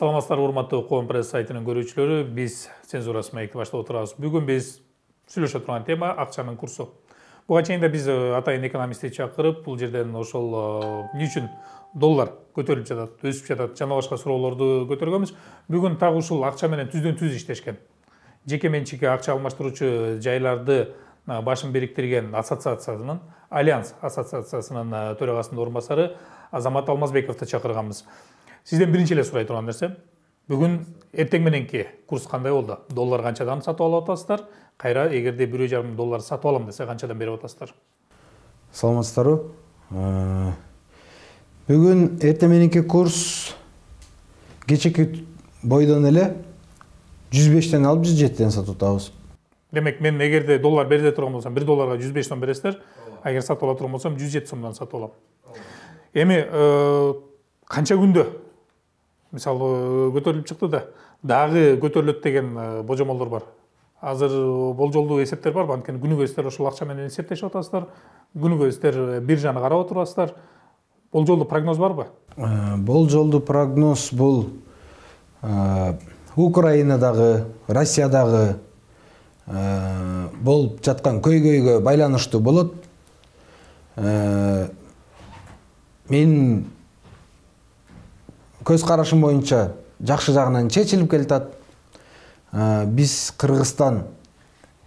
Саламатсыздар, урматтуу Коом пресс сайтынын көрүүчүлөрү. Биз цензурасы маекти баштап отурабыз. Бүгүн биз сүйлөшө турган тема акчанын курсу. Буга чейин да биз атайын экономистти чакырып, бул жерден ошол эмне үчүн доллар көтөрүлүп жатат, өсүп жатат, жана башка суроолорду көтөргөнбүз. Бүгүн так ушул акча менен түздөн түз иштешкен. Жеке менчикке акча алмаштыруучу жайларды башын бириктирген ассоциациясынын, Альянс ассоциациясынын төрагасынын орун басары Азамат Алмазбековду чакырганбыз. Сизден биринчи эле сурай турган нерсе, бүгүн эртең мененки курс кандай болду? Доллар канчадан сатып алып атасыздар? Кайра эгерде 1,5 доллар сатып алам десе канчадан берип атасыздар? Саламатсыздарбы? Бүгүн эртең мененки курс кечеки бойдон эле 105тен алып 107тен сатып атабыз. Демек, мен эгерде доллар берде турган болсам, 1 долларга 105 сом бересиздер, а эгер сатып ала турган болсам 107 сомдон сатып алам. Эми канча күндө мисалы көтөрүлүп чыкты да, дагы көтөрүлөт деген божомолдор бар. Азыр болжолдуу эсептер бар, анткени күнүгө сиздер ошол акча менен эсептешип атасыздар. Күнүгө сиздер биржаны карап отурасыздар. Болжолдуу прогноз барбы? Болжолдуу прогноз бул Украинадагы, Россиядагы болуп жаткан көйгөйгө байланыштуу болот. Мен көз карашым боюнча жакшы жагынан чечилип келатат. Биз Кыргызстан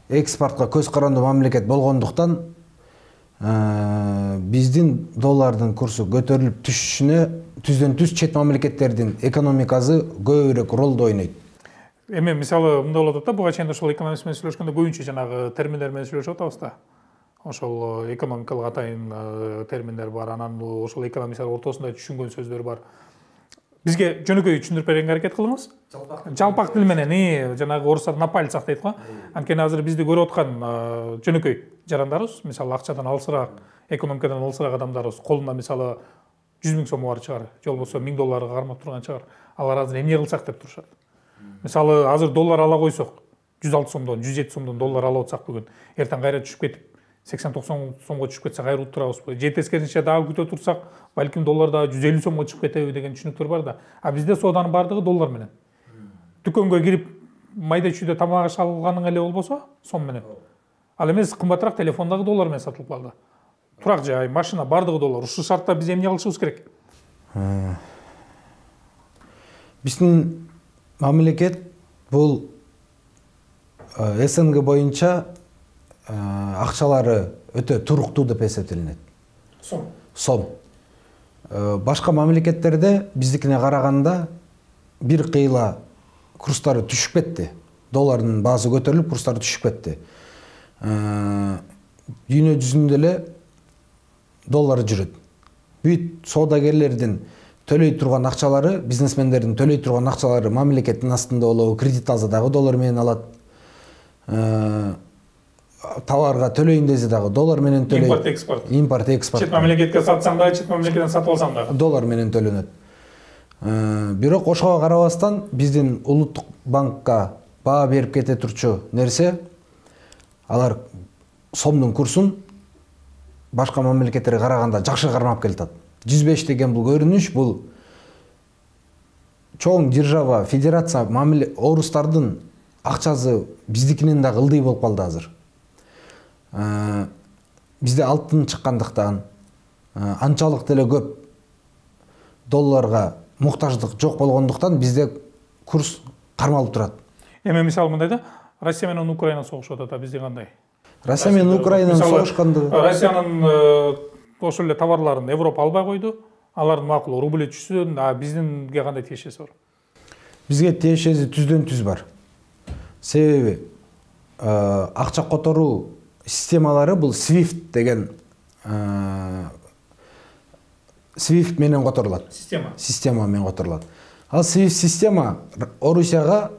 экспортко көз карандуу мамлекет болгондуктан биздин доллардын курсу көтөрүлүп түшүшүнө түздөн түз чет мамлекеттердин экономикасы көбүрөөк ролду ойнойт. Эми мисалы мындай болот да, буга чейин ошол экономист менен сүйлөшкөндө көбүнчө жанагы терминдер менен сүйлөшүп атабыз да. Ошол экономикалык атайын терминдер бар, анан ошол экономисттер ортосунда түшүнгөн сөздөр бар. Бизге жөнөкөй түшүндүрүп берүүгө аракет кылыңыз. Жалпак тил менен, жанагы орустар на пальцах дейт го. Анткени азыр бизди көрүп аткан жөнөкөй жарандарыбыз, мисалы акчадан алысыраак, экономикадан алысыраак адамдарыбыз, колунда мисалы 100 000 сом бар чыгар, же болбосо 1000 долларга кармап турган чыгар. Алар азыр эмне кылсак деп турушат. Мисалы азыр доллар ала койсок, 106 сомдон, 107 сомдон доллар алып атсак бүгүн, эртең кайра түшүп кетип 80-90 сомго түшүп кетсе кайра утурабызбы? Же тескерисинче дагы күтө турсак, балким доллар дагы 150 сомго чыгып кетеби деген түшүнүктөр бар да. А бизде сооданын бардыгы доллар менен. Дүкөнгө кирип майда чүйдө тамак аш алганың эле болбосо, сом менен. Ал эмес кымбатыраак телефондагы доллар менен сатылып калды. Турак жай, машина бардыгы доллар. Ушул шартта биз эмне кылышыбыз керек? Биздин мамлекет бул СНГ боюнча акчалары өтө туруктуу деп эсептелинет. Сом. Башка мамлекеттерде биздикине караганда бир кыйла курстары түшүп кетти. Доллардын баасы көтөрүлүп, курстары түшүп кетти. Дүйнө жүзүндө эле доллар жүрөт. Бүт соодагерлердин төлөй турган акчалары, бизнесмендердин төлөй турган акчалары мамлекеттин астында болобу, кредит алса дагы доллар менен алат. Товарга төлөйүн десе дагы доллар менен төлөйт. Импорт экспорт. Импорт экспорт. Чет мамлекетке сатсаң да, чет мамлекеттен сатып алсаң да доллар менен төлөнөт. Бирок ошого карабастан биздин улуттук банкка баа берип кете турчу нерсе, алар сомдун курсун башка мамлекеттерге караганда жакшы кармап келатат. 105 деген бул көрүнүш, бул чоң держава, федерация орустардын акчасы биздикинен да ылдый болуп калды азыр. Бизде алтын чыккандыктан анчалык деле көп долларга муктаждык жок болгондуктан бизде курс кармалып турат. Эми мисалы мындай да, Россия менен Украина согушуп атат, бизде кандай? Россия менен Украина согушканды. Россиянын ошол эле товарларын Европа албай койду. Алардын макул рубль түшсүн, а биздинге кандай тиешеси бар? Бизге тиешеси түздөн түз бар. Себеби акча которуу системалары бул SWIFT деген SWIFT менен которулат. Система менен которулат. Ал SWIFT система Орусияга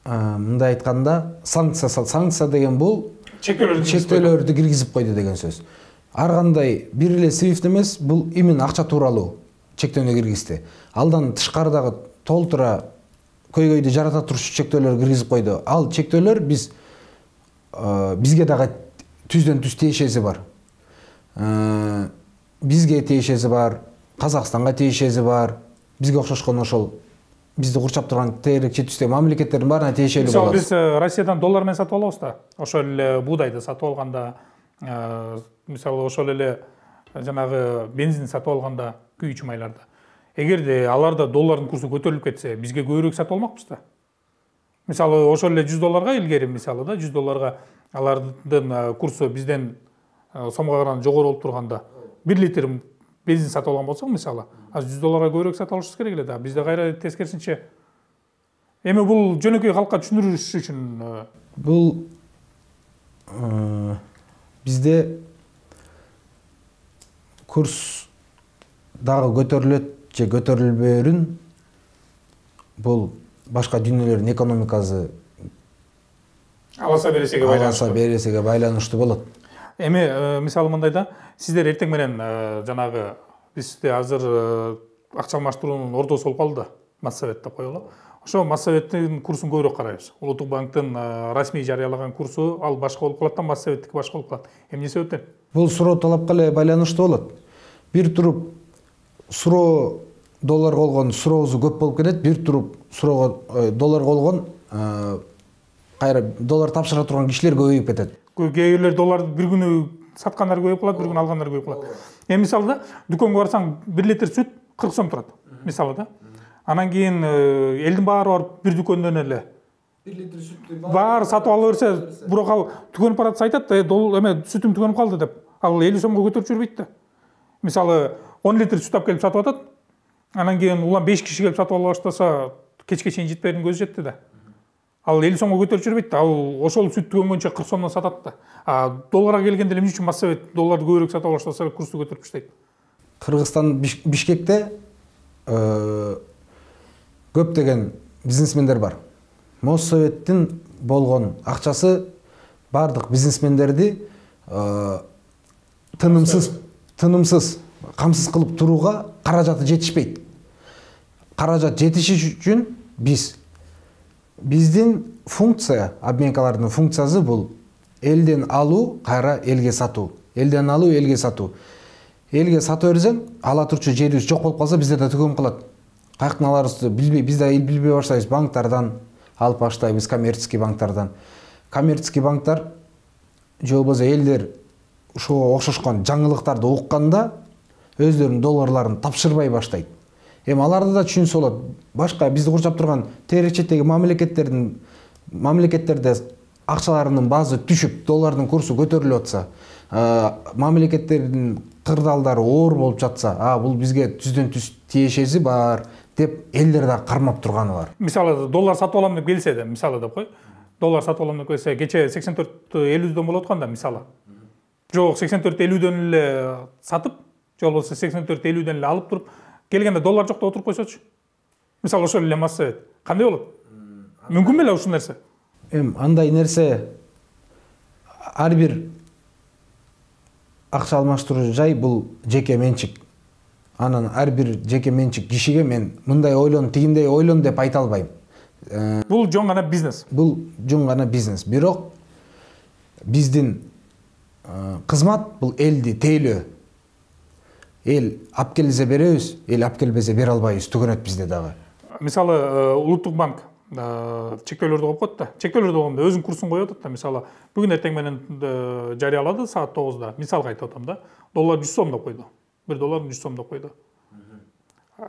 мындай айтканда санкция деген бул чектөөлөрдү киргизип койду деген сөз. Ар кандай бир эле SWIFT эмес, бул именно акча тууралуу чектөөнү киргизди. Алдан тышкарыдагы толтура көйгөйдү жарата турчу чектөөлөр киргизип койду. Ал чектөөлөр бизге дагы түздөн түз тиешеси бар. Бизге тиешеси бар, Казакстанга тиешеси бар. Бизге окшошкон ошол бизди курчап турган тегерек чет жүздөгү мамлекеттердин баарына тиешелүү болот. болот. Мисалы биз Россиядан доллар менен сатып алабыз да. Ошол эле буудайды сатып алганда, мисалы ошол эле жанагы бензин сатып алганда, күйүүчү майларды. Эгерде аларда доллардын курсу көтөрүлүп кетсе, бизге көбүрөөк сатып алмакпыз да. Мисалы ошол эле 100 долларга илгери мисалы да 100 долларга алардын курсу бизден сомго караганда жогору болуп турганда 1 литр бензин сатып алган болсок мисалы, азыр 100 долларга көбүрөөк сатып алышыбыз керек эле да. Бизде кайра тескерисинче. Эми бул жөнөкөй калкка түшүндүрүш үчүн бул бизде курс дагы көтөрүлөт же көтөрүлбөөрүн бул башка дүйнөлөрдүн экономикасы аласа бересеге байланыштуу болот. Эми мисалы мындай да, сиздер эртең менен жанагы бизде азыр акча алмаштыруунун ордосу болуп калды, Моссовет деп коелу. Ошо Моссоветтин курсун көбүрөөк карайбыз. Улуттук банктын расмий жарыялаган курсу ал башка болуп калат да, Моссоветтики башка болуп калат. Эмне себептен? Бул суроо талапка эле байланыштуу болот. Бир туруп суроо долларга болгон суроосу көп болуп кетет, бир туруп суроого долларга болгон кайра доллар тапшыра турган кишилер көбөйүп кетет. Кээ бирлер долларды бир күнү саткандар көбөйүп калат, бир күнү алгандар көбөйүп калат. Эми мисалы да, дүкөнгө барсаң 1 литр сүт 40 сом турат. Мисалы да. Анан кийин элдин баары барып бир дүкөндөн эле 1 литр сүттү баары сатып ала берсе, бирок ал түгөнүп баратса айтат, эме сүтүм түгөнүп калды деп. Ал 50 сомго көтөрүп жүрбөйт да. Мисалы 10 литр сүт алып келип сатып атат. Анан кийин улам 5 киши келип сатып ала баштаса, кечке чейин жетпээрдин көзү жетти да. Ал 50 сомго көтөрүп жүрбөйт да. Ал ошол сүт түгөнгөнчө 40 сомдон сатат да. Долларга келгенде эмне үчүн Моссовет долларды көбүрөөк сатып ала баштаса, курсту көтөрүп таштайт. Кыргызстан Бишкекте көптөгөн бизнесмендер бар. Моссоветтин болгон акчасы бардык бизнесмендерди тынымсыз, камсыз кылып турууга каражаты жетишпейт. Каражат жетиши үчүн биздин функция, обменкалардын функциясы бул элден алуу, кайра элге сатуу. Элден алуу, элге сатуу. Элге сата берсең, ала турчу жерибиз жок болуп калса, бизде да түгөнүп калат. Каяктан аларыбызды билбей, биз да билбей баштайбыз, банктардан алып баштайбыз, коммерческий банктардан. Коммерческий банктар же болбосо элдер ушуга окшошкон жаңылыктарды укканда өздөрүнүн долларларын тапшырбай баштайт. Эми аларды да түшүнсө болот. Башка бизди курчап турган тегерек четтеги мамлекеттерде акчаларынын баазы түшүп, доллардын курсу көтөрүлүп атса, мамлекеттердин кырдаалдары оор болуп жатса, бул бизге түздөн түз тиешеси бар деп элдер да кармап турганы бар. Мисалы доллар сатып алам деп келсе да, мисалы деп кой. Доллар сатып алам деп келсе, кече 84-50дөн болот атканда мисалы. Жок, 84-50дөн эле сатып, же болбосо 84-50дөн эле алып туруп, келгенде доллар жок деп отуруп койсочу. Мисалы ошол эле Моссовет. Кандай болот? Мүмкүн беле ушул нерсе? Андай нерсе ар бир акча алмаштыруу жай бул жеке менчик. Анан ар бир жеке менчик кишиге мен мындай ойлон, тигиндей ойлон деп айта албайм. Бул жон гана бизнес. Бул жон гана бизнес. Бирок биздин кызмат бул элди тейлөө. Эл алып келсе беребиз, эл алып келбесе бере албайбыз, түгөнөт бизде дагы. Мисалы Улуттук банк чектөөлөрдү коюп коет да. Чектөөлөрдү койгондо өзүнүн курсун коюп атат да. Мисалы бүгүн эртең менен жарыялады саат 9-да. Мисалга айтып атам да. Доллар 100 сом деп койду. 1 доллар 100 сом деп койду.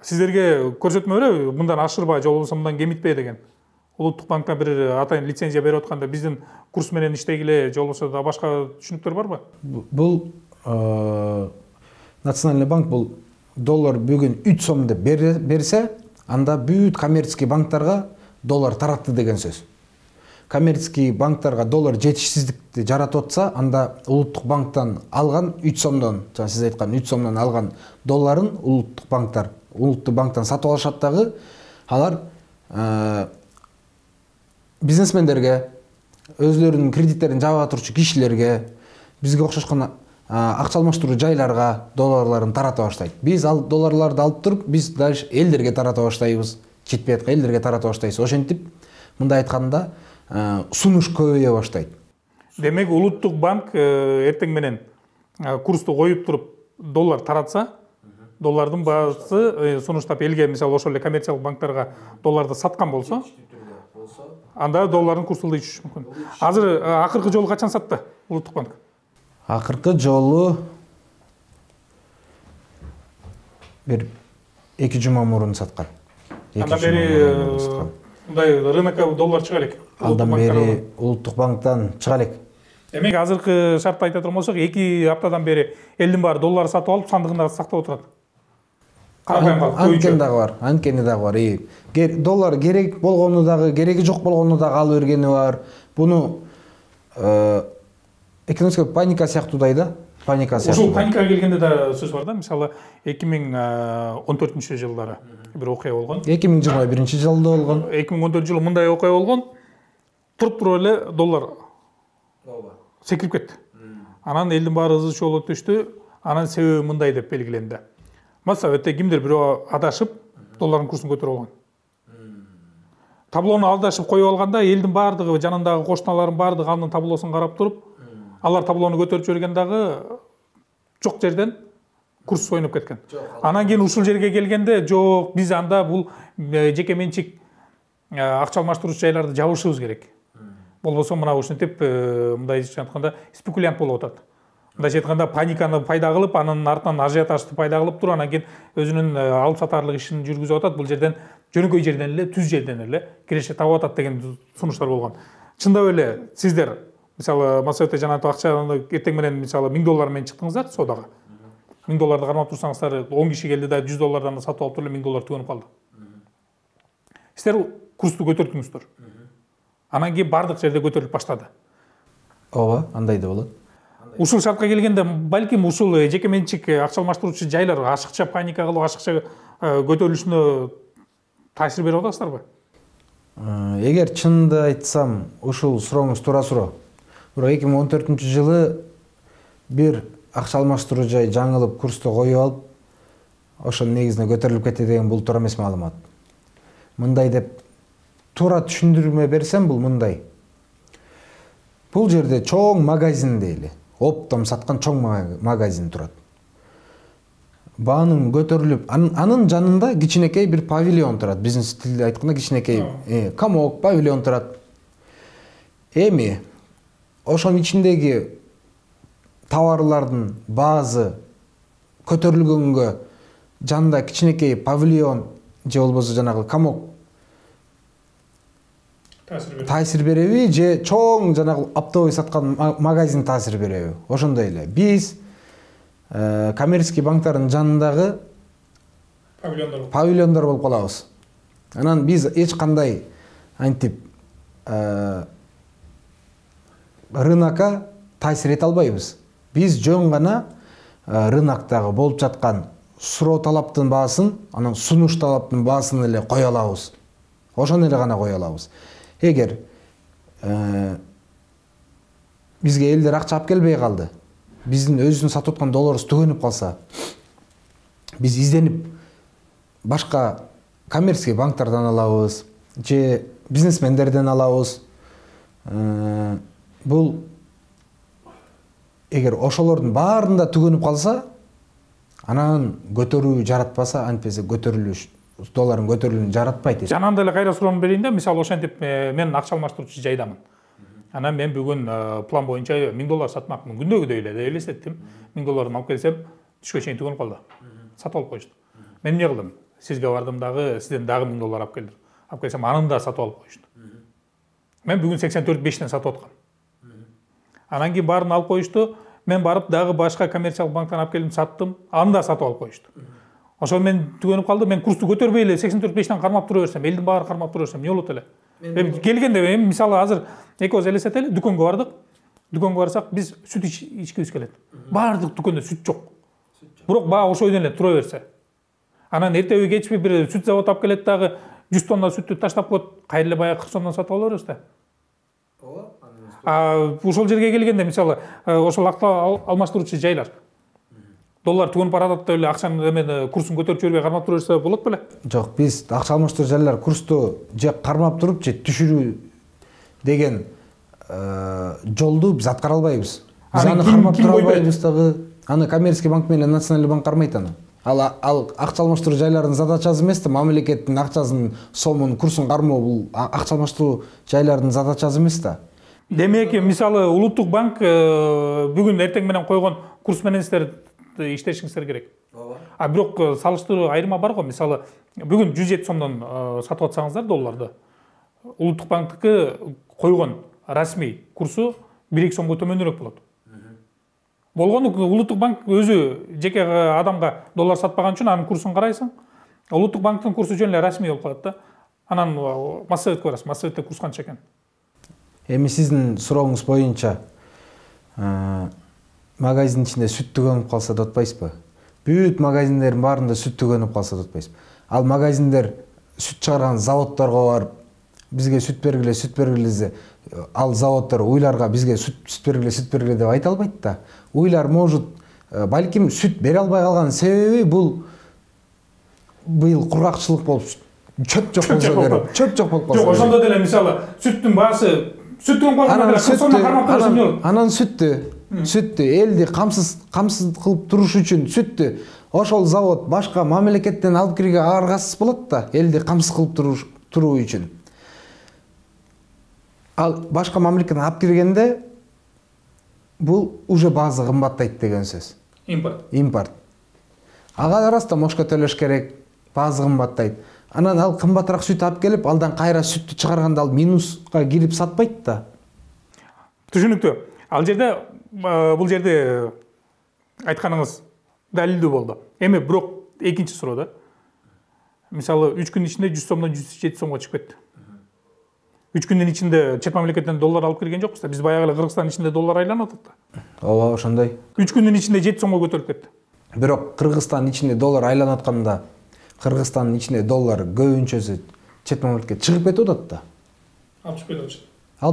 Сиздерге көрсөтмө береби? Мындан ашырба, же болбосо мындан кемитпе деген. Улуттук банктан бир атайын лицензия берип атканда биздин курс менен иштегиле, же болбосо да башка түшүнүктөр барбы? Бул Национальный банк бул доллар бүгүн 3 сом деп берсе, анда бүт коммерческий банктарга доллар таратты деген сөз. Коммерческий банктарга доллар жетишсиздикти жаратып атса, анда Улуттук банктан алган 3 сомдон, жана сиз айткан 3 сомдон алган долларын Улуттук банктан сатып алышат дагы, алар бизнесмендерге, өзлөрүнүн кредиттерин жаба турчу кишилерге, бизге окшошкон акча алмаштыруу жайларга долларларын тарата баштайт. Биз ал долларларды алып туруп, биз дальше элдерге тарата баштайбыз. Жетпей аткан элдерге тарата баштайбыз. Ошентип, мындай айтканда, сунуш көбөйө баштайт. Демек, Улуттук банк эртең менен курсту коюп туруп доллар таратса, доллардын баасы сунуштап элге мисалы ошол эле коммерциялык банктарга долларды саткан болсо, анда доллардын курсу ылдый түшүшү мүмкүн. Азыр акыркы жолу качан сатты Улуттук банк? Акыркы жолу бир 2 жума мурун саткан. Андан бери мындай рынокко доллар чыга элек. Андан бери Улуттук банктан чыга элек. Демек азыркы шартты айта турган болсок, 2 аптадан бери элдин баары доллар сатып алып сандыгында сактап отурат. Анткени дагы бар. Доллар керек болгону дагы, кереги жок болгону дагы алып бергени бар. Буну экономикалык паника сыяктуудай да. Ушул паникага келгенде да сөз бар да. Мисалы 2014-жылдары бир окуя болгон. 2021-жылда болгон. 2014-жылы мындай окуя болгон. Туруп эле доллар секирип кетти. Анан элдин баары ызы чоолоп түштү. Анан себеби мындай деп белгиленди. Массабетте кимдир бирөө адашып, доллардын курсун көтөрүп алган. Таблону алдашып коюп алганда, элдин баардыгы, жанындагы кошуналардын баардыгы анын таблосун карап туруп, алар таблону көтөрүп жиберген дагы жок жерден курс ойноп кеткен. Анан кийин ушул жерге келгенде, жок, биз анда бул жеке менчик акча алмаштыруучу жайларды жабышыбыз керек. Болбосо мына ушинтип мындай айтканда спекулянт болуп атат. Мындайча айтканда паниканы пайда кылып, анын артынан ажиотажды пайда кылып туруп, анан кийин өзүнүн алып сатарлык ишин жүргүзүп атат. Бул жерден жөнөкөй жерден эле, түз жерден эле киреше табып атат деген сунуштар болгон. Чындап эле сиздер мисалы Массабетте жана акчаны эртең менен мисалы 1000 доллар менен чыктыңыздар соодага. 1000 долларды кармап турсаңыздар, 10 киши келди да 100 доллардан сатып алып туруп 1000 доллар түгөнүп калды. Сиздер курсту көтөрдүңүздөр. Анан кийин бардык жерде көтөрүлүп баштады. Ооба, андай да болот. Ушул шартка келгенде, балким ушул жеке менчик акча алмаштыруучу жайлар ашыкча паника кылып, ашыкча көтөрүлүшүнө таасир берип атасыздарбы? Эгер чынында айтсам, ушул сурооңуз туура суроо. Бирок 2014-жылы бир акча алмаштыруу жай жаңылып, курсту коюп алып, ошонун негизинде көтөрүлүп кетти деген бул туура эмес маалымат. Мындай деп туура түшүндүрмө берсем, бул мындай. Бул жерде чоң магазин дейли. Оптом саткан чоң магазин турат. Баанын көтөрүлүп, анын жанында кичинекей бир павильон турат. Бизнес тилде айтканда кичинекей комок, павильон турат. Эми ошонун ичиндеги товарлардын баазы көтөрүлгөнгө жанында кичинекей павильон же болбосо жанагы комок таасир береби, же чоң жанагы оптовый саткан магазин таасир береби? Ошондой эле. Биз коммерческий банктардын жанындагы павильондар болуп калабыз. Анан биз эч кандай антип рынокко таасир эте албайбыз. Биз жөн гана рыноктогу болуп жаткан суроо талаптын баасын, анан сунуш талаптын баасын эле кое алабыз. Ошону эле гана кое алабыз. Эгер бизге элдер акча алып келбей калды, биздин өзүнүн сатып аткан долларыбыз түгөнүп калса, биз изденип башка коммерческий банктардан алабыз, же бизнесмендерден алабыз. Бул эгер ошолордун баарында түгөнүп калса, анан көтөрүү жаратпаса, антпесе көтөрүлүш, доллардын көтөрүлүүнү жаратпайт. Жанагындай эле кайра суроону берейин да, мисалы ошентип мен акча алмаштыруучу жайдамын. Анан мен бүгүн план боюнча 1000 доллар сатмакмын. Күндөгүдөй эле деп элестеттим. 1000 долларды алып келсем, түшкө чейин түгөнүп калды. Сатып алып коюшту. Мен эмне кылдым? Сизге бардым дагы, сизден дагы 1000 доллар алып келдим. Алып келсем, анын да сатып алып коюшту. Мен бүгүн 84.5тен сатып аткам. Анан кийин баарын алып коюшту. Мен барып дагы башка коммерциялык банктан алып келдим, саттым. Аны да сатып алып коюшту. Ошол мен түгөнүп калды. Мен курсту көтөрбөй эле 84.5тен кармап тура берсем, элдин баары кармап тура берсем, эмне болот эле? Келгенде эми мисалы азыр экөөбүз элестетели, дүкөнгө бардык. Дүкөнгө барсак, биз сүт ичкибиз келет. Баардык дүкөндө сүт жок. Бирок баа ошойдон эле тура берсе. Анан эртеби кечпи бир сүт завод алып келет дагы 100 тонна сүттү таштап коет, кайра эле баягы 40 сомдон сатып ала беребиз да. Ошол жерге келгенде мисалы ошол акча алмаштыруучу жайлар доллар түгөнүп баратат деп эле акчанын эмени курсун көтөрүп жибербей кармап тура берсе болот беле? Жок, биз акча алмаштыруу жайлар курсту же кармап туруп же түшүрүү деген жолду биз аткара албайбыз. Биз аны кармап тура албайбыз дагы. Аны коммерческий банк менен национальный банк кармайт аны. Ал акча алмаштыруу жайларынын задачасы эмес да, мамлекеттин акчасын, сомун, курсун кармоо бул акча алмаштыруу жайларынын задачасы эмес да. Демек, мисалы Улуттук банк бүгүн эртең менен койгон курс менен силер иштешиңиздер керек. А бирок салыштыруу айырма бар го. Мисалы бүгүн 107 сомдон сатып атсаңыздар долларды, Улуттук банктыкы койгон расмий курсу 1-2 сомго төмөнүрөөк болот. Болгону Улуттук банк өзү жеке адамга доллар сатпаган үчүн анын курсун карайсың. Улуттук банктын курсу жөн эле расмий болуп калат да. Анан Моссоветке барасың. Моссоветте курс канча экен? Эми сиздин сурооңуз боюнча магазин ичинде сүт түгөнүп калса да атпайсызбы? Бүт магазиндердин баарында сүт түгөнүп калса да атпайсызбы? Ал магазиндер сүт чыгарган заводдорго барып, бизге сүт бергиле, ал заводдор уйларга бизге сүт бергиле деп айта албайт да. Уйлар может, балким сүт бере албай калган себеби бул быйыл кургакчылык болуп чөп жок болсо керек. Чөп жок болуп калса. Жок, ошондо деле мисалы сүттүн баасы сүттүн анан сүттү элди камсыз кылып туруш үчүн сүттү ошол завод башка мамлекеттен алып кирге аргасыз болот да, элди камсыз кылып туруу үчүн. Ал башка мамлекеттен алып киргенде бул уже баазы кымбаттайт деген сөз. Импорт. Ага раста мошко төлөш керек, баазы кымбаттайт. Анан ал кымбатыраак сүт алып келип, алдан кайра сүттү чыгарганда ал минуска кирип сатпайт да. Түшүнүктүү. Ал жерде бул жерде айтканыңыз далилдүү болду. Эми бирок экинчи суроо да. Мисалы 3 күн ичинде 100 сомдон 107 сомго чыгып кетти. 3 күндүн ичинде чет мамлекеттен доллар алып кирген жокпуз да. Биз баягы эле Кыргызстандын ичинде доллар айланып атат да. Ооба, ошондой. 3 күндүн ичинде 7 сомго көтөрүлүп кетти. Бирок Кыргызстандын ичинде доллар айланып атканда, Кыргызстандын ичинде доллар көбүнчөсү чет мамлекетке чыгып кетип атат да. Алып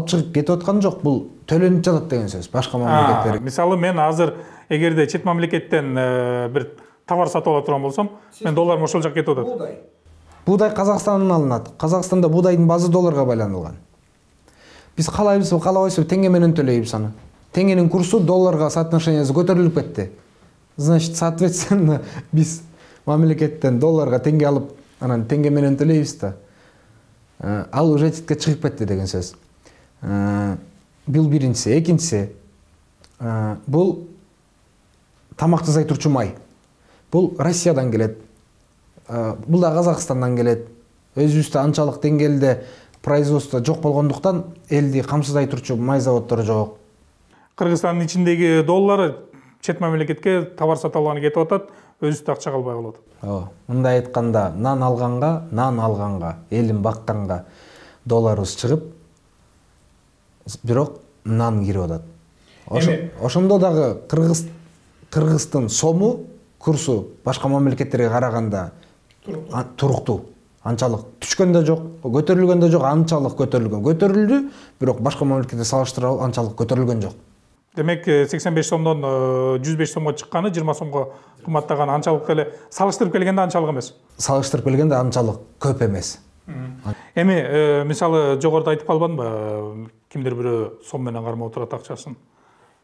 чыгып кетип аткан жок, бул төлөнүп жатат деген сөз. Башка мамлекеттер. Мисалы мен азыр эгерде чет мамлекеттен бир товар сатып ала турган болсом, мен долларым ошол жака кетип атат. Буудай Казакстандан алынат. Казакстанда буудайдын баазы долларга байланылган. Биз каалайбызбы, каалабайбызбы, теңге менен төлөйбүз аны. Теңгенин курсу долларга соотношениеси көтөрүлүп кетти. Значит, соответственно, биз мамлекеттен долларга теңге алып, анан теңге менен төлөйбүз да. Ал уже четке чыгып кетти деген сөз. Бул биринчиси, экинчиси, бул тамак жасай турчу май. Бул Россиядан келет. Бул да Казакстандан келет. Өзүбүздө анчалык деңгээлде производство жок болгондуктан элди камсыздай турчу май заводдору жок. Кыргызстандын ичиндеги доллар чет мамлекетке товар сатып алганы кетип атат, өзүбүздө акча калбай калып атат. Ооба. Мындай айтканда, нан алганга, элин бакканга долларыбыз чыгып, бирок нан кирип атат. Ошондо дагы Кыргыздын сому курсу башка мамлекеттерге караганда туруктуу. Анчалык түшкөн да жок, көтөрүлгөн да жок, анчалык көтөрүлгөн. Көтөрүлдү, бирок башка мамлекеттерге салыштырып анчалык көтөрүлгөн жок. Демек 85 сомдон 105 сомго чыкканы 20 сомго кымбаттаганы анчалык эле салыштырып келгенде анчалык эмес. Салыштырып келгенде анчалык көп эмес. Эми мисалы жогоруда айтып калбадымбы, кимдир бирөө сом менен кармап турат акчасын.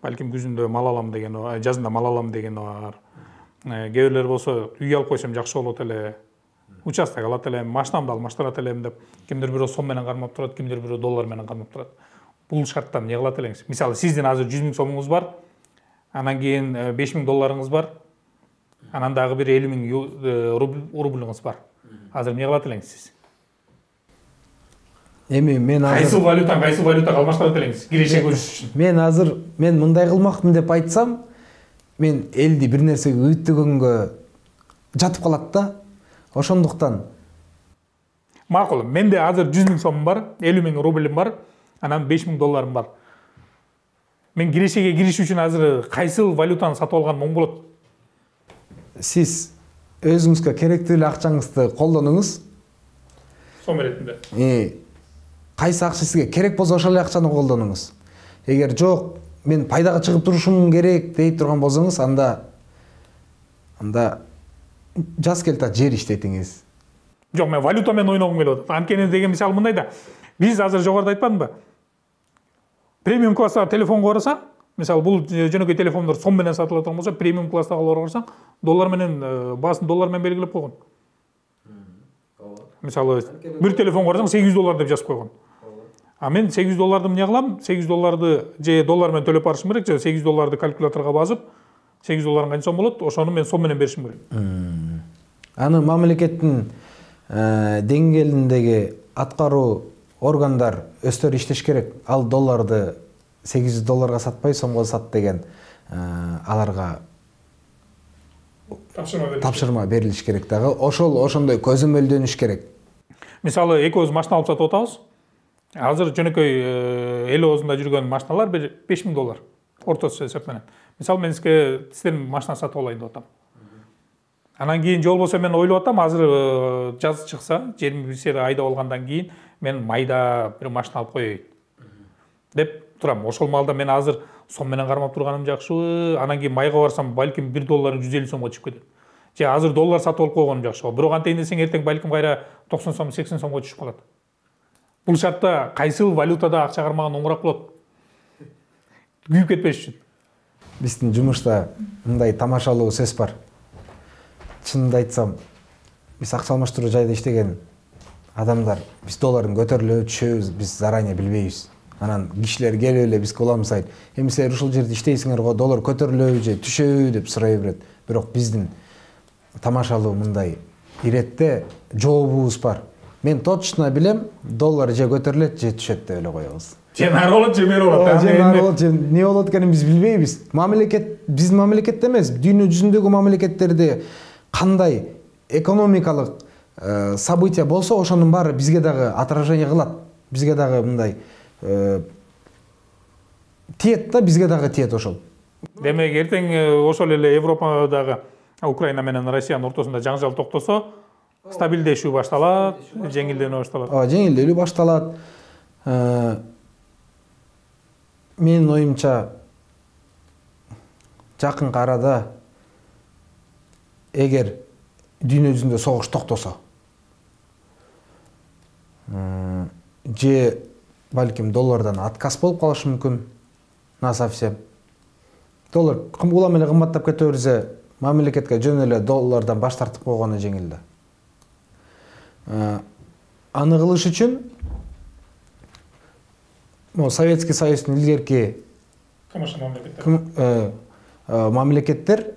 Балким күзүндө мал алам деген, жазында мал алам деген бар. Кээ бирлер болсо үй алып койсом жакшы болот эле. Участок алат элем, машинамды алмаштырат элем деп кимдир бирөө сом менен кармап турат, кимдир бирөө доллар менен кармап турат. Бул шарттан эмне кылат элеңиз? Мисалы сиздин азыр 100 000 сомуңуз бар, анан кийин 5 000 долларыңыз бар, анан дагы бир 50 000 рубльыңыз бар. Азыр эмне кылат элеңиз сиз? Эми мен азыр кайсы валютага алмаштырат элеңиз? Киреше көрүш үчүн. Мен мындай кылмакмын деп айтсам, мен элди бир нерсеге үгүттөгөнгө жатып калат да. Ошондуктан макул, менде азыр 100 000 сомум бар, 50 000 рубльым бар, анан 5 000 долларым бар. Мен кирешеге кириш үчүн азыр кайсы валютаны сатып алганым оң болот? Сиз өзүңүзгө керектүү эле акчаңызды колдонуңуз. Сом иретинде. Кайсы акча сизге керек болсо ошол эле акчаны колдонуңуз. Эгер жок, мен пайдага чыгып турушум керек дей турган болсоңуз, анда жаз келтат жер иштетиңиз. Жок, мен валютамен ойногум келип атат. Анткени деген мисалы мындай да. Биз азыр жогоруда айтпадымбы? Премиум класстагы телефонго бараса, Мисалы бул жөнөкөй телефондор сом менен сатылып турган болсо, премиум класстагыларга барсаң, доллар менен баасын доллар менен белгилеп койгон. Мисалы бир телефонго барсаң $800 деп жазып койгон. А мен $800 эмне кылам? $800 же доллар менен төлөп барышым керек, же $800 калькуляторго басып, $800 канча сом болот, ошону мен сом менен беришим керек. Аны мамлекеттин деңгээлиндеги аткаруу органдар өздөрү иштеш керек. Ал долларды $800 сатпай сомго сат деген аларга тапшырма берилиш керек дагы. Ошондой көзөмөлдөнүш керек. Мисалы экөөбүз машина алып сатып атабыз. Азыр жөнөкөй эл оозунда жүргөн машиналар $5000 орточо эсеп менен. Мисалы мен сиздердин машина сатып алайын деп атам. Анан кийин жол болсо мен ойлоп атам, азыр жаз чыкса, 21 айда алгандан кийин мен майда бир машина алып коеюн деп турам. Ошол маалда мен азыр сом менен кармап турганым жакшыбы? Анан кийин майга барсам, балким $1 150 сомго чыгып кетет. Же азыр доллар сатып алып койгоным жакшыбы? Бирок антейин десең эртең балким кайра 90 сом, 80 сомго түшүп калат. Бул шартта кайсыл валютада акча кармаган оңураак болот? Күйүп кетпеш үчүн. Биздин жумушта мындай тамашалуу сөз бар. Чынымды айтсам, биз акча алмаштыруу жайда иштеген адамдар, биз доллардын көтөрүлүп түшөбүз, биз заранее билбейбиз. Анан кишилер келип эле бизге уламыз айтып, эми силер ушул жерде иштейсиңер го, доллар көтөрүлөбү же түшөбү деп сурай берет. Бирок биздин тамашалуу мындай иретте жообубуз бар. Мен точно билем, доллар же көтөрүлөт, же түшөт деп эле коебуз. Же нары болот, же бери болот. Же нары болот, же эмне болот экенин биз билбейбиз. Мамлекет, биз мамлекет эмес, дүйнө жүзүндөгү мамлекеттерде кандай экономикалык события болсо, ошонун баары бизге дагы отражение кылат. Бизге дагы мындай тиет да, бизге дагы тиет ошол. Демек, эртең ошол эле Европадагы Украина менен Россиянын ортосунда жаңжал токтосо, стабилдешүү башталат, жеңилденүү башталат. Жеңилденүү башталат. Менин оюмча, жакын арада эгер дүйнө жүзүндө согуш токтосо, же балким доллардан отказ болуп калышы мүмкүн, насовсем. Доллар улам эле кымбаттап кете берсе, мамлекетке жөн эле доллардан баш тартып койгону жеңил да. Аны кылыш үчүн Советский Союздун илгерки мамлекеттер,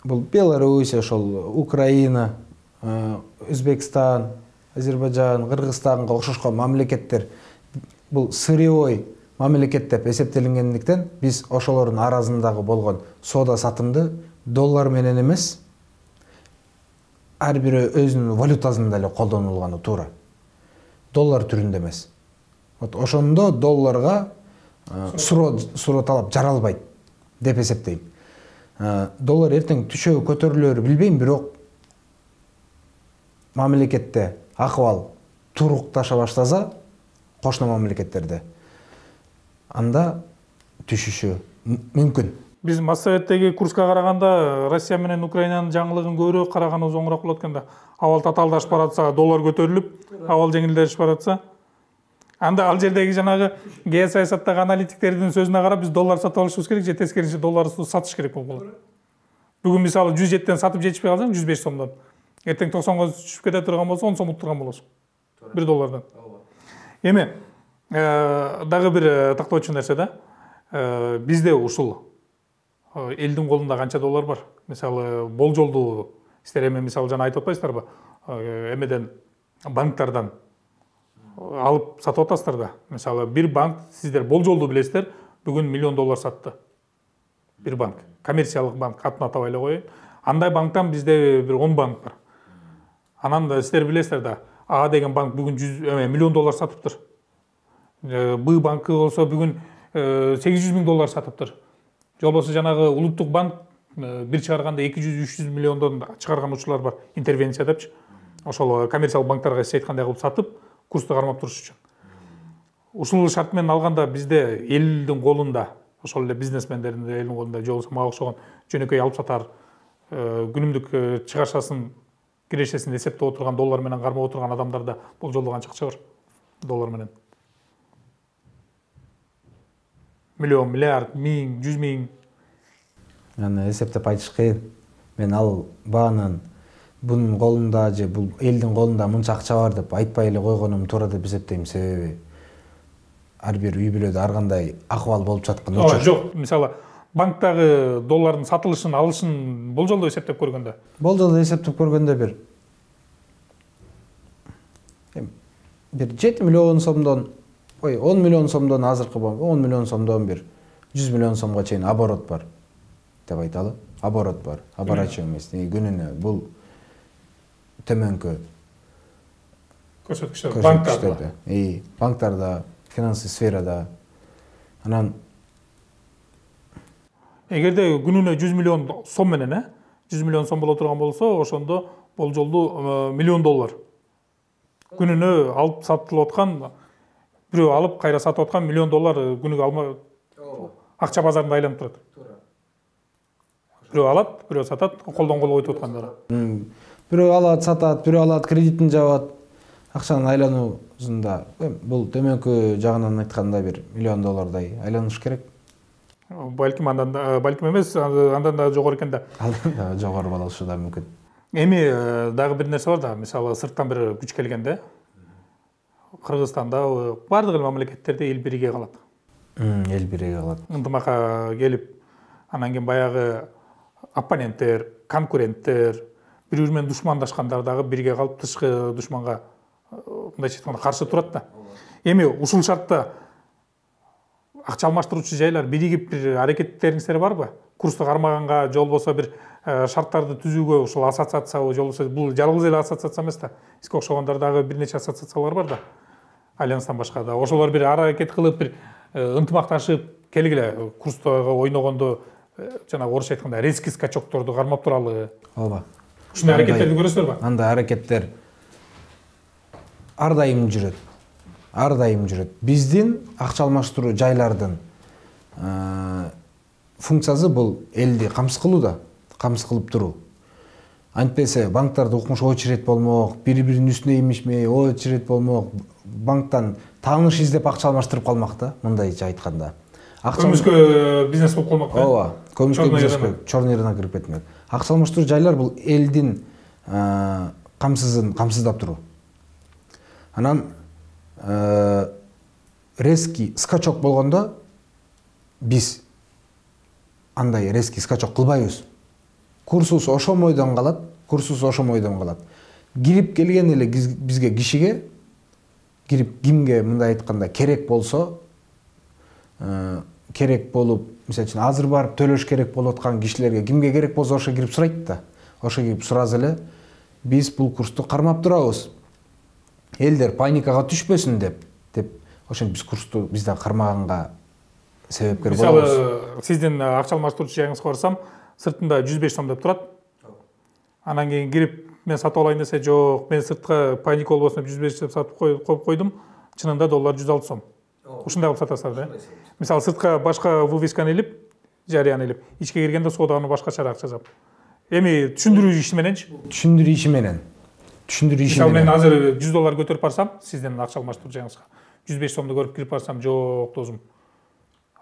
бул Беларусь, ошол Украина, Өзбекстан, Азербайжан, Кыргызстанга окшошкон мамлекеттер бул сырьевой мамлекет деп эсептелингендиктен, биз ошолордун арасындагы болгон соода сатымды доллар менен эмес, ар бири өзүнүн валютасында эле колдонулганы туура. Доллар түрүндө эмес. Ошондо долларга суроо талап жаралбайт деп эсептейм. Доллар эртең түшөбү көтөрүлөрү билбейм, бирок мамлекетте акыбал турукташа баштаса, кошуна мамлекеттерде, анда түшүшү мүмкүн. Биз Моссоветтеги курска караганда Россия менен Украинанын жаңылыгын көбүрөөк караганыбыз оңураак болот экен да. Абал татаалдашып баратса, доллар көтөрүлүп, абал жеңилдешип баратса, анда ал жердеги жанагы геосаясаттагы аналитиктердин сөзүнө карап, биз доллар сатып алышыбыз керек же тескерисинче долларды сатыш керек болот. Бүгүн мисалы 107ден сатып жетишпей калсаң 105 сомдон, эртең 90га түшүп кете турган болсо 10 сом уттурган болосуң. $1. Эми дагы бир тактоочу нерсе да. Бизде ушул элдин колунда канча доллар бар? Мисалы болжолду сиздер эми мисалы жана айтып атпайсыздарбы? Эмеден банктардан алып сатып атасыздар да. Мисалы бир банк, сиздер болжолду билесиздер, бүгүн $1 миллион сатты. Бир банк, коммерциялык банк, атын атабай эле коеюн. Андай банктан бизде бир 10 банк бар. Анан сиздер билесиздер да, А деген банк бүгүн $100 миллион сатыптыр. Б банкы болсо бүгүн $800 миң сатыптыр. Же болбосо жанагы улуттук банк бир чыгарганда 200-300 миллиондон чыгарган учурлар бар, интервенция депчи. Ошол коммерциялык банктарга сиз айткандай кылып сатып, курсту кармап туруш үчүн. Ушул шарт менен алганда бизде элдин колунда, ошол эле бизнесмендердин элдин колунда, же болбосо мага окшогон жөнөкөй алып сатар күнүмдүк чыгарчасын, кирешесин эсептеп отурган, доллар менен кармап отурган адамдарда болжолдо канча акча бар доллар менен? миллион, миллиард, 1000, 100 миң. Аны эсептеп айтыш кыйын. Мен ал баанын бунун колунда же бул элдин колунда мынча акча бар деп айтпай эле койгонум туура деп эсептейм. Себеби ар бир үй бүлөдө ар кандай акыбал болуп жаткан учур. Жок, мисалы банктагы доллардын сатылышын, алышын болжолдоо эсептеп көргөндө. Болжолдоо эсептеп көргөндө бир 7 миллион сомдон, 10 миллион сомдон азыркы 10 миллион сомдон бир 100 миллион сомго чейин оборот бар деп айталы. Оборот бар. Оборачу эмес. Күнүнө бул төмөнкү көрсөткүчтөр банктарда. Банктарда, финансий сферада. Анан эгерде күнүнө 100 миллион сом менен, 100 миллион сом боло турган болсо, ошондо болжолдуу миллион доллар. Күнүнө алып сатылып аткан, бирөө алып кайра сатып аткан миллион доллар күнүгө алма акча базарында айланып турат. Бирөө алат, бирөө сатат, колдон колго өтүп аткандар. Бирөө алат, сатат, бирөө алат, кредитин жабат. Акчанын айлануусунда бул төмөнкү жагынан айтканда бир миллион доллардай айланыш керек. Балким эмес, андан да жогору экен да. Андан да жогору болушу да мүмкүн. Эми дагы бир нерсе бар да, мисалы сырттан бир күч келгенде, Кыргызстанда бардык эл мамлекеттерде эл бирге калат. Эл бирге калат. Ынтымакка келип, анан кийин баягы оппоненттер, конкуренттер, бири-бири менен душмандашкандар дагы бирге калып тышкы душманга мындайча айтканда каршы турат да. Эми ушул шартта акча алмаштыруучу жайлар биригип бир аракеттериңиздер барбы? Курсту кармаганга, же болбосо бир шарттарды түзүүгө ушул ассоциациябы, же болбосо бул жалгыз эле ассоциация эмес да. Сизге окшогондор дагы бир нече ассоциациялар бар да. Альянстан башка да. Ошолор бир аракет кылып, бир ынтымакташып келгиле курстога ойногондо, жана орусча айтканда резкий скачокторду кармап туралы. Ооба. Ушундай аракеттерди көрөсүзбү? Андай аракеттер ар дайым жүрөт. Ар дайым жүрөт. Биздин акча алмаштыруу жайлардын функциясы бул элди камсыз кылуу да, камсыз кылып туруу. Антпесе банктарда укмуш очередь болмок, бири-биринин үстүнө имишмей, очередь болмок, банктан тааныш издеп акча алмаштырып калмак да, мындайча айтканда. Көмүскө бизнес болуп калмак да. Ооба, көмүскө бизнес, чорный рынок кирип кетмек. Акча алмаштыруу жайлар бул элдин камсыздап туруу. Анан резкий скачок болгондо биз андай резкий скачок кылбайбыз. Курсубуз ошомойдон калат, Кирип келген эле бизге кишиге, кирип кимге мындай айтканда керек болсо, керек болуп, мисалы үчүн азыр барып төлөш керек болуп аткан кишилерге кимге керек болсо ошо кирип сурайт да. Ошо кирип суразы эле биз бул курсту кармап турабыз. Элдер паникага түшпөсүн деп ошентип биз курсту бизде кармаганга себепкер болобуз. Мисалы, сиздин акча алмаштыруучу жайыңызга барсам, сыртында 105 сом деп турат. Анан кийин кирип, мен сатып алайын десе, жок, мен сыртка паника болбосун деп 105 деп сатып коюп койдум. Чынында доллар 106 сом. Ушундай кылып сатасыздар да. Мисалы, сыртка башка вывесканы илип, жарыяны илип, ичке киргенде соданы башкачараак жазап. Эми түшүндүрүү иши мененчи? Түшүндүрүү иши менен. Мисалы, мен азыр 100 доллар көтөрүп барсам, сиздин акча алмаштыруу жайыңызга 105 сомду көрүп кирип барсам, жок досум.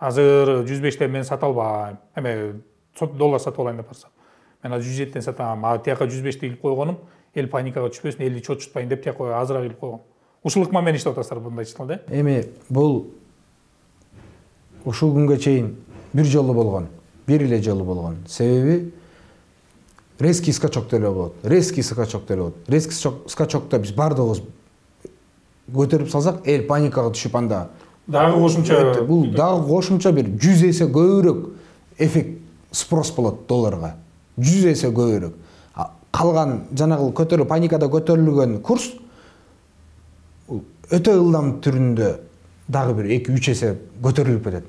Азыр 105тен мен сата албайм. Эме доллар сатып алайын деп барсам. Мен азыр 107тен сатам. А тияка 105ти илип койгонум, эл паникага түшпөсүн, элди чочутпайын деп тияка азыраак илип койгом. Ушул ыкмамен иштеп атасыздар мындай чыкканда. Эми бул ушул күнгө чейин бир жолу болгон. Себеби резкий скачок деле болот. Резкий скачокто биз бардыгыбыз көтөрүп салсак, эл паникага түшүп анда дагы кошумча бир 100 эсе көбүрөөк эффект, спрос болот долларга. 100 эсе көбүрөөк. Калган жанагы паникада көтөрүлгөн курс өтө ылдам түрүндө дагы бир 2-3 эсе көтөрүлүп кетет.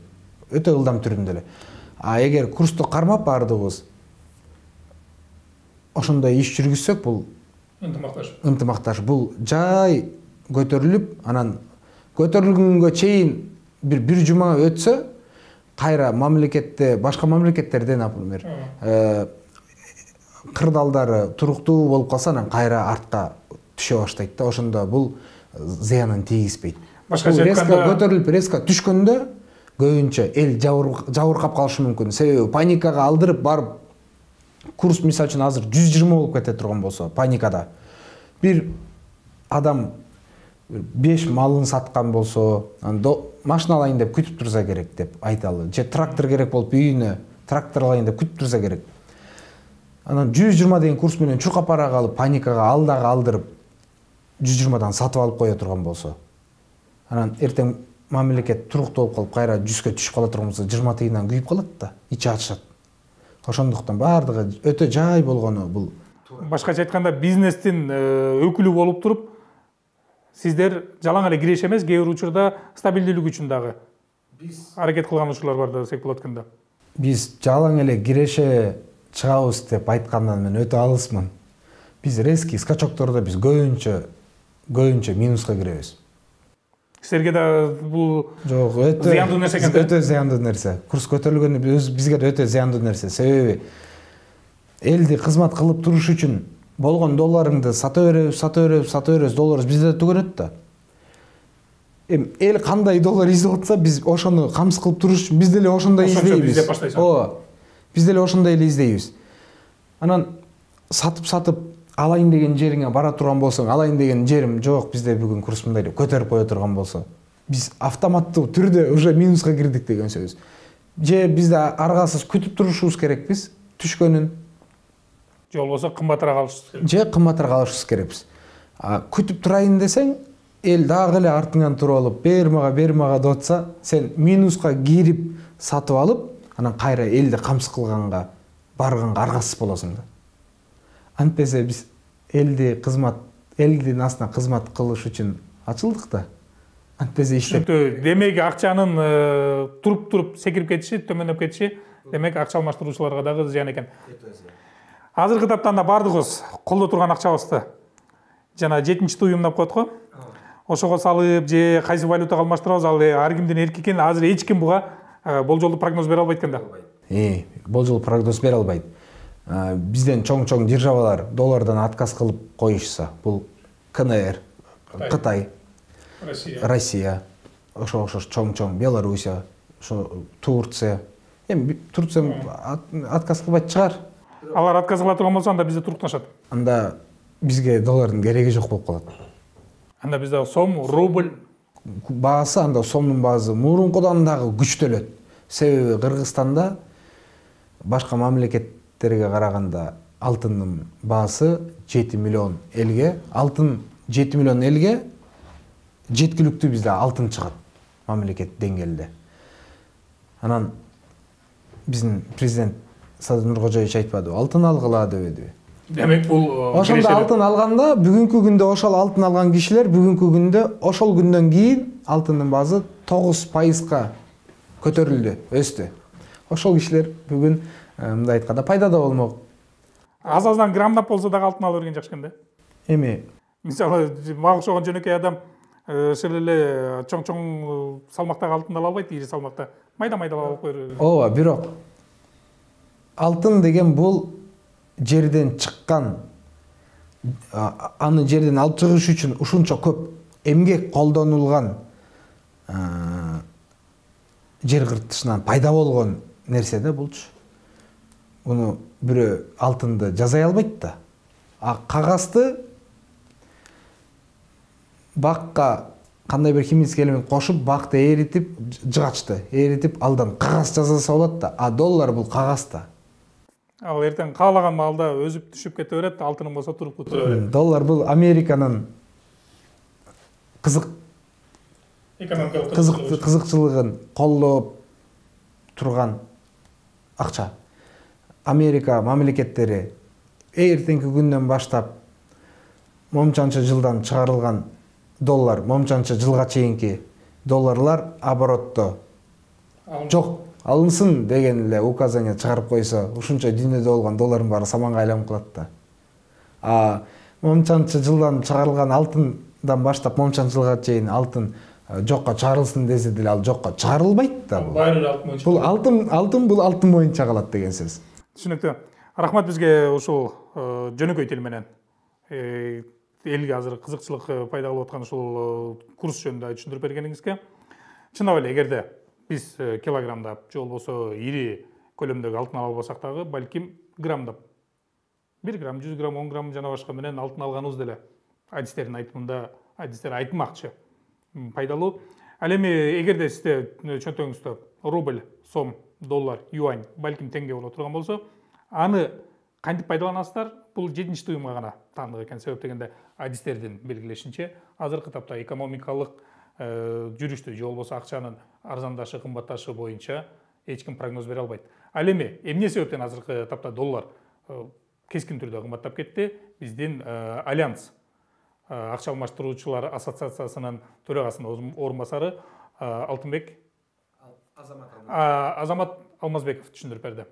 Өтө ылдам түрүндө эле. А эгер курсту кармап бардыгыбыз ошондой иш жүргүзсөк, бул ынтымакташ. Бул жай көтөрүлүп, анан көтөрүлгөнгө чейин бир жума өтсө, кайра мамлекетте, башка мамлекеттерде, например, кырдаалдары туруктуу болуп калса, анан кайра артка түшө баштайт да. Ошондо бул зыянын тийгизбейт. Башкача айтканда, көтөрүлүп резко түшкөндө көбүнчө эл жабыркап калышы мүмкүн. Себеби паникага алдырып барып курс мисалы үчүн азыр 120 болуп кете турган болсо, паникада бир адам 5 малын саткан болсо, машина алайын деп күтүп турса керек деп айталы. Же трактор керек болуп үйүнө трактор алайын деп күтүп турса керек. Анан 120 деген курс менен чуркап бара калып паникага алдагы алдырып 120дан сатып алып кое турган болсо, анан эртең мамлекет туруктуу болуп калып кайра 100га түшүп кала турган болсо, 20 тыйындан күйүп калат да, ичи ачышат. Ошондуктан баардыгы өтө жай болгону бул. Башкача айтканда, бизнестин өкүлү болуп туруп, сиздер жалаң эле киреше эмес, кээ бир учурда стабилдүүлүк үчүн дагы аракет кылган учурлар бар да, сек болот экен да. Биз жалаң эле киреше чыгабыз деп айткандан мен өтө алысмын. Биз резкий скачоктордо биз көбүнчө минуска киребиз. Силерге да бул жок, зыяндуу нерсе экен да? Өтө зыяндуу нерсе. Курс көтөрүлгөнү бизге да өтө зыяндуу нерсе. Себеби элди кызмат кылып туруш үчүн болгон долларыңды сата беребиз, долларыбыз бизде да түгөнөт да. Эл кандай доллар издеп атса, биз ошону камсыз кылып туруш үчүн биз деле ошондой издейбиз. Биз деле ошондой эле издейбиз. Анан сатып алайын деген жериңе бара турган болсоң, алайын деген жерим жок, бизде бүгүн курс мындай деп көтөрүп кое турган болсо, биз автоматтуу түрдө уже минуска кирдик деген сөз. Же бизде аргасыз күтүп турушубуз керекпиз түшкөнүн. Же болбосо кымбатыраак алышыбыз керек. Же кымбатыраак алышыбыз керекпиз. Күтүп турайын десең, эл дагы эле артыңан туруп алып, бер мага деп атса, сен минуска кирип сатып алып, анан кайра элди камсыз кылганга, барганга аргасыз болосуң да. Антпесе биз элдин астына кызмат кылыш үчүн ачылдык да. Антпесе иштеп. Демек акчанын туруп секирип кетиши, төмөндөп кетиши, демек акча алмаштыруучуларга дагы зыян экен. Азыркы таптанда бардыгыбыз колдо турган акчабызды жана 7-ти уюмдап коет го. Ошого салып же кайсы валютага алмаштырабыз, ал ар кимдин эрки экен. Азыр эч ким буга болжолдуу прогноз бере албайт экен да. Болжолдуу прогноз бере албайт. Бизден чоң державалар доллардан отказ кылып коюшса, бул КНР, Кытай, Россия, ошо чоң Белоруссия, Турция. Турция отказ кылбайт чыгар. Алар отказ кыла турган болсо, анда бизде турукташат. Анда бизге доллардын кереги жок болуп калат. Анда бизде сом, рубль баасы, анда сомдун баасы мурункудан дагы күчтөлөт. Себеби Кыргызстанда башка мамлекеттерге караганда алтындын баасы 7 миллион элге, алтын 7 миллион элге жеткиликтүү бизде алтын чыгат мамлекет деңгээлде. Анан биздин президент Садыр Нуркожоевич айтпадыбы, алтын алгыла дебедиби? Демек бул ошондо алтын алганда, бүгүнкү күндө ошол алтын алган кишилер бүгүнкү күндө ошол күндөн кийин алтындын баасы 9%га көтөрүлдү, өстү. Ошол кишилер бүгүн мындай айтканда пайдада болмок. Аз-аздан граммдап болсо дагы алтын ала берген жакшы экен да. Эми мисалы мага окшогон жөнөкөй адам ошол эле чоң салмактагы алтынды ала албайт, ири салмакта. Майда-майда алып коер. Ооба, бирок алтын деген бул жерден чыккан, аны жерден алып чыгыш үчүн ушунча көп эмгек колдонулган жер кыртышынан пайда болгон нерсе да булчу. Уну бирөө алтынды жасай албайт да. Кагазды бакка кандай бир химический элемент кошуп, бакты эритип, жыгачты эритип, алдан кагаз жасаса болот да. Доллар бул кагаз да. Ал эртең каалаган маалда өзүп түшүп кете берет, алтыным болсо туруп тура берет. Доллар бул Американын кызыкчылыгын колдоп турган акча. Америка мамлекеттери эртеңки күндөн баштап момчанча жылдан чыгарылган доллар, момчанча жылга чейинки долларлар оборотто жок алынсын деген эле указание чыгарып койсо, ушунча дүйнөдө болгон доллардын баары саманга айланып калат да. Момчанча жылдан чыгарылган алтындан баштап момчанча жылга чейин алтын жокко чыгарылсын десе деле ал жокко чыгарылбайт да. Бул алтын бул алтын боюнча калат деген сөз. Түшүнүктүү. Рахмат бизге ушул жөнөкөй тил менен элге азыр кызыкчылык пайда кылып аткан ушул курс жөнүндө түшүндүрүп бергениңизге. Чындап эле эгерде биз килограммдап же болбосо ири көлөмдөгү алтын ала албасак дагы балким граммдап 1 грамм, 100 грамм, 10 грамм жана башка менен алтын алганыбыз деле адистердин айтымында, адистер айтмакчы пайдалуу. Ал эми эгерде сизде чөнтөгүңүздө рубль, сом, доллар, юань, балким теңге боло турган болсо, аны кантип пайдаланасыздар? Бул 7-чи уюмга гана таандык экен. Себеп дегенде адистердин белгилешинче азыркы тапта экономикалык жүрүштү же болбосо акчанын арзандашы, кымбатташы боюнча эч ким прогноз бере албайт. Ал эми эмне себептен азыркы тапта доллар кескин түрдө кымбаттап кетти? Биздин Альянс акча алмаштыруучулар ассоциациясынын төрагасынын орун басары Алтынбек Азамат Алмазбеков түшүндүрүп берди.